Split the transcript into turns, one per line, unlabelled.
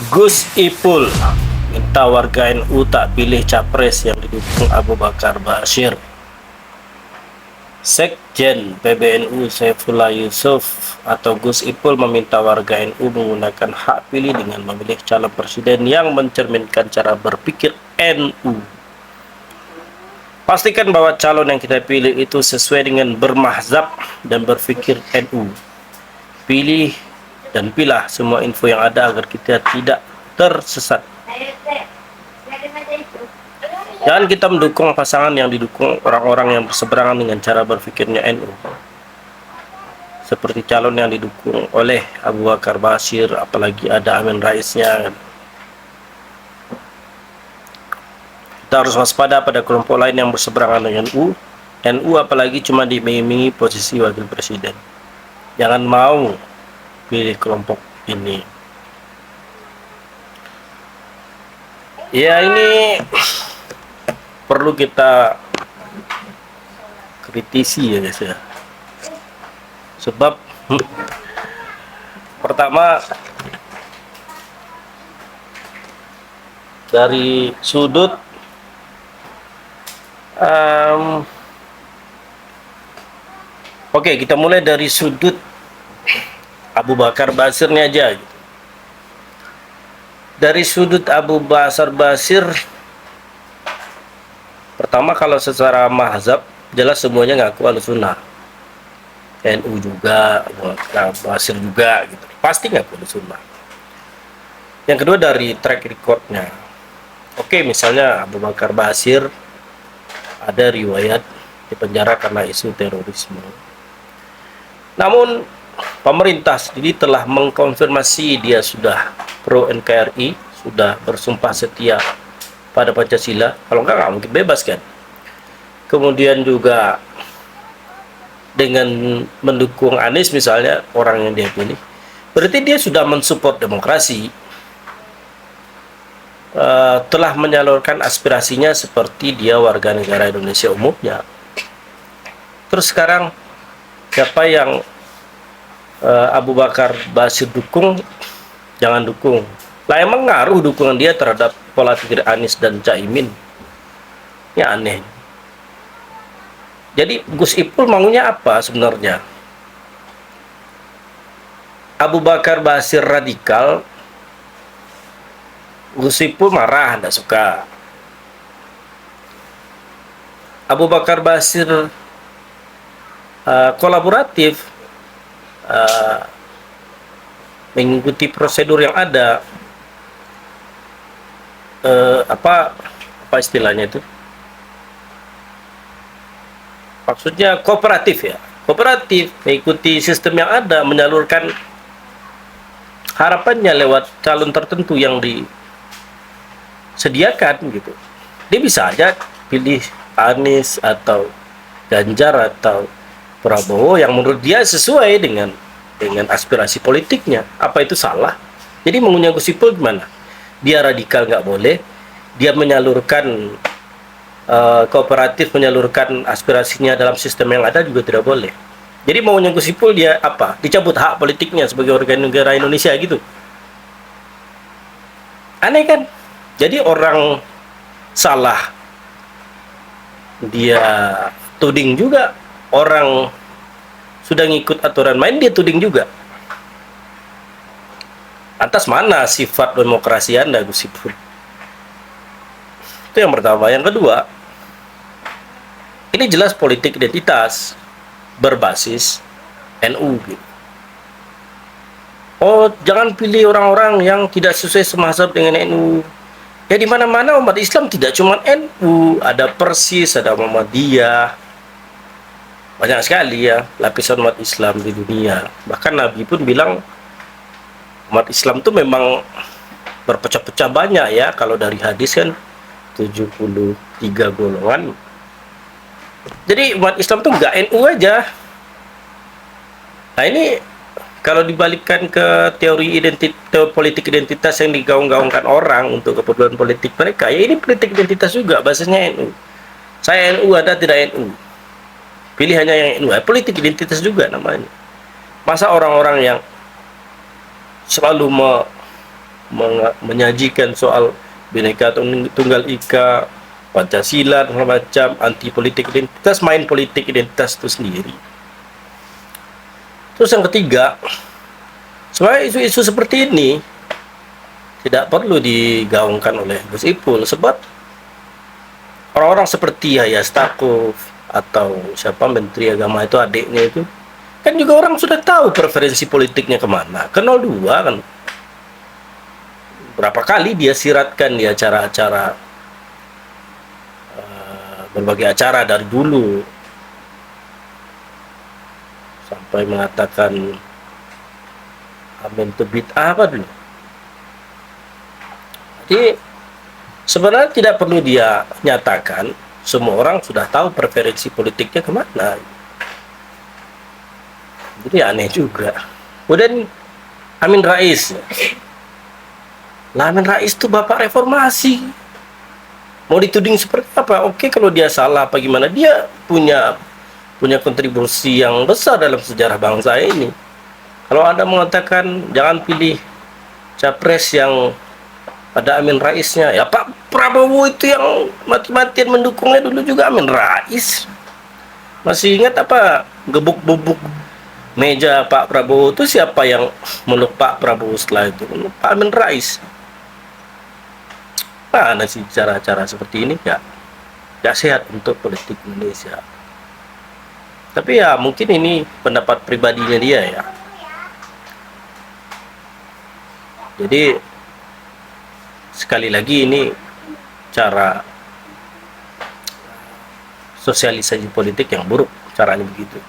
Gus Ipul minta warga NU tak pilih capres yang didukung Abu Bakar Bashir. Sekjen PBNU Saifullah Yusuf atau Gus Ipul meminta warga NU menggunakan hak pilih dengan memilih calon presiden yang mencerminkan cara berpikir NU. Pastikan bahwa calon yang kita pilih itu sesuai dengan bermahzab dan berpikir NU. Pilih dan pilah semua info yang ada agar kita tidak tersesat. Jangan kita mendukung pasangan yang didukung orang-orang yang berseberangan dengan cara berpikirnya NU. Seperti calon yang didukung oleh Abu Bakar Bashir, apalagi ada Amin Raisnya. Kita harus waspada pada kelompok lain yang berseberangan dengan NU, apalagi cuma diiming-imingi posisi wakil presiden. Jangan mau pilih kelompok ini. Ya, ini perlu kita kritisi ya guys ya. Sebab pertama dari sudut oke, kita mulai dari sudut Abu Bakar Bashirnya aja gitu. Dari sudut Abu Bakar Bashir, pertama kalau secara mazhab jelas semuanya ngaku Ahlussunnah. NU juga, Bashir juga gitu. Pasti ngaku Ahlussunnah. Yang kedua dari track recordnya. Oke, misalnya Abu Bakar Bashir ada riwayat dipenjara karena isu terorisme. Namun pemerintah sendiri telah mengkonfirmasi dia sudah pro NKRI, sudah bersumpah setia pada Pancasila. Kalau enggak mungkin bebas kan. Kemudian juga dengan mendukung Anies misalnya, orang yang dia pilih, berarti dia sudah mensupport demokrasi, telah menyalurkan aspirasinya seperti dia warga negara Indonesia umumnya. Terus sekarang siapa yang Abu Bakar Bashir dukung, jangan dukung. Lah emang ngaruh dukungan dia terhadap pola pikir Anies dan Caimin? Ya aneh. Jadi Gus Ipul maunya apa sebenarnya? Abu Bakar Bashir radikal, Gus Ipul marah, tidak suka. Abu Bakar Bashir kolaboratif, mengikuti prosedur yang ada, apa istilahnya itu? Maksudnya kooperatif ya, kooperatif, mengikuti sistem yang ada, menyalurkan harapannya lewat calon tertentu yang disediakan gitu. Dia bisa aja pilih Anies atau Ganjar atau Prabowo yang menurut dia sesuai dengan aspirasi politiknya. Apa itu salah? Jadi maunya Gus Ipul gimana? Dia radikal nggak boleh, dia menyalurkan kooperatif, menyalurkan aspirasinya dalam sistem yang ada juga tidak boleh. Jadi maunya Gus Ipul dia apa? Dicabut hak politiknya sebagai warga negara Indonesia gitu. Aneh kan? Jadi orang salah dia tuding juga, orang sudah ngikut aturan main dia tuding juga. Lantas mana sifat demokrasi Anda, Gus Ipul? Itu yang pertama. Yang kedua, ini jelas politik identitas berbasis NU. Oh, jangan pilih orang-orang yang tidak sesuai semazhab dengan NU. Ya di mana-mana umat Islam tidak cuma NU, ada Persis, ada Muhammadiyah. Banyak sekali ya lapisan umat Islam di dunia. Bahkan Nabi pun bilang umat Islam itu memang berpecah-pecah banyak ya. Kalau dari hadis kan 73 golongan. Jadi umat Islam tuh nggak NU aja. Nah ini kalau dibalikkan ke teori politik identitas yang digaung-gaungkan orang untuk keperluan politik mereka, ya ini politik identitas juga, bahasanya NU. Saya NU, Anda tidak NU. Pilih hanya yang NU. Politik identitas juga namanya. Masa orang-orang yang selalu menyajikan soal Bhinneka Tunggal Ika, Pancasila dan macam, anti politik identitas, main politik identitas itu sendiri. Terus yang ketiga, sebenarnya isu-isu seperti ini tidak perlu digaungkan oleh Gus Ipul, sebab orang-orang seperti Yahya Stakuf atau siapa Menteri Agama itu, adiknya itu, kan juga orang sudah tahu preferensi politiknya kemana. Ke 02 kan berapa kali dia siratkan di acara-acara, berbagai acara dari dulu, sampai mengatakan amin to bid'ah apa dulu. Jadi sebenarnya tidak perlu dia nyatakan, semua orang sudah tahu preferensi politiknya kemana. Jadi aneh juga. Kemudian Amin Rais, Amin Rais itu bapak reformasi, mau dituding seperti apa? Oke, kalau dia salah apa gimana, dia punya kontribusi yang besar dalam sejarah bangsa ini. Kalau Anda mengatakan jangan pilih capres yang ada Amin Raisnya, ya Pak Prabowo itu yang mati-matian mendukungnya dulu juga Amin Rais. Masih ingat apa gebuk-gebuk meja Pak Prabowo itu siapa yang meluk Pak Prabowo setelah itu? Pak Amin Rais. Mana sih cara-cara seperti ini? Ya sehat untuk politik Indonesia. Tapi ya mungkin ini pendapat pribadinya dia ya. Jadi sekali lagi ini cara sosialisasi politik yang buruk, caranya begitu.